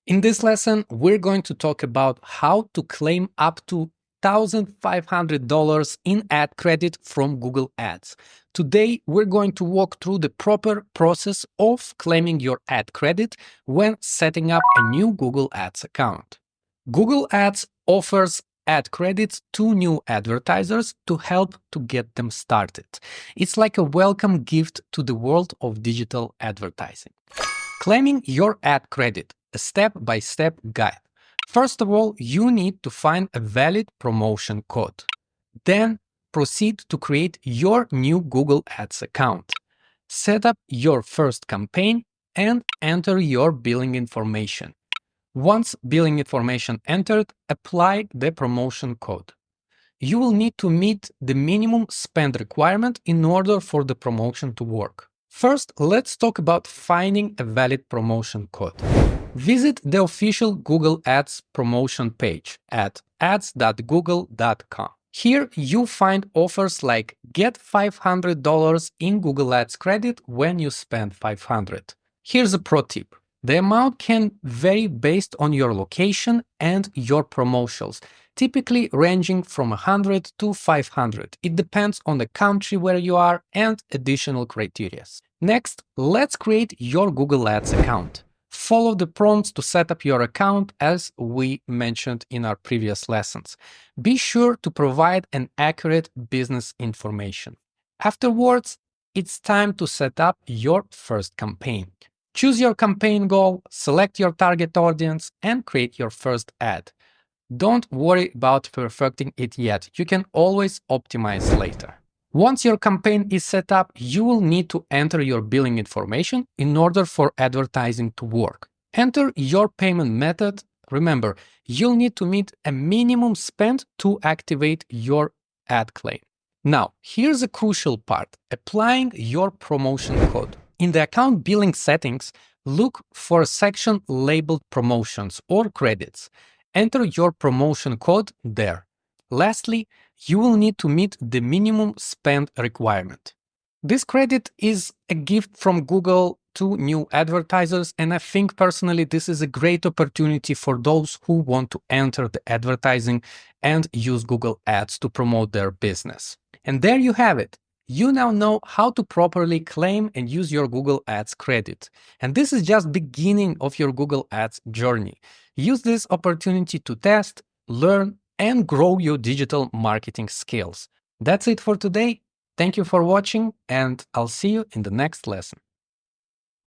In this lesson, we're going to talk about how to claim up to $1,500 in ad credit from Google Ads. Today, we're going to walk through the proper process of claiming your ad credit when setting up a new Google Ads account. Google Ads offers ad credits to new advertisers to help to get them started. It's like a welcome gift to the world of digital advertising. Claiming your ad credit, a step-by-step guide. First of all, you need to find a valid promotion code. Then proceed to create your new Google Ads account. Set up your first campaign and enter your billing information. Once billing information entered, apply the promotion code. You will need to meet the minimum spend requirement in order for the promotion to work. First, let's talk about finding a valid promotion code. Visit the official Google Ads promotion page at ads.google.com. Here you find offers like get $500 in Google Ads credit when you spend $500. Here's a pro tip. The amount can vary based on your location and your promotions, typically ranging from 100 to 500. It depends on the country where you are and additional criteria. Next, let's create your Google Ads account. Follow the prompts to set up your account as we mentioned in our previous lessons. Be sure to provide an accurate business information. Afterwards, it's time to set up your first campaign. Choose your campaign goal, select your target audience, and create your first ad. Don't worry about perfecting it yet. You can always optimize later. Once your campaign is set up, you will need to enter your billing information in order for advertising to work. Enter your payment method. Remember, you'll need to meet a minimum spend to activate your ad claim. Now, here's a crucial part, applying your promotion code. In the account billing settings, look for a section labeled promotions or credits. Enter your promotion code there. Lastly, you will need to meet the minimum spend requirement. This credit is a gift from Google to new advertisers, and I think personally this is a great opportunity for those who want to enter the advertising and use Google Ads to promote their business. And there you have it. You now know how to properly claim and use your Google Ads credit. And this is just beginning of your Google Ads journey. Use this opportunity to test, learn, and grow your digital marketing skills. That's it for today. Thank you for watching, and I'll see you in the next lesson.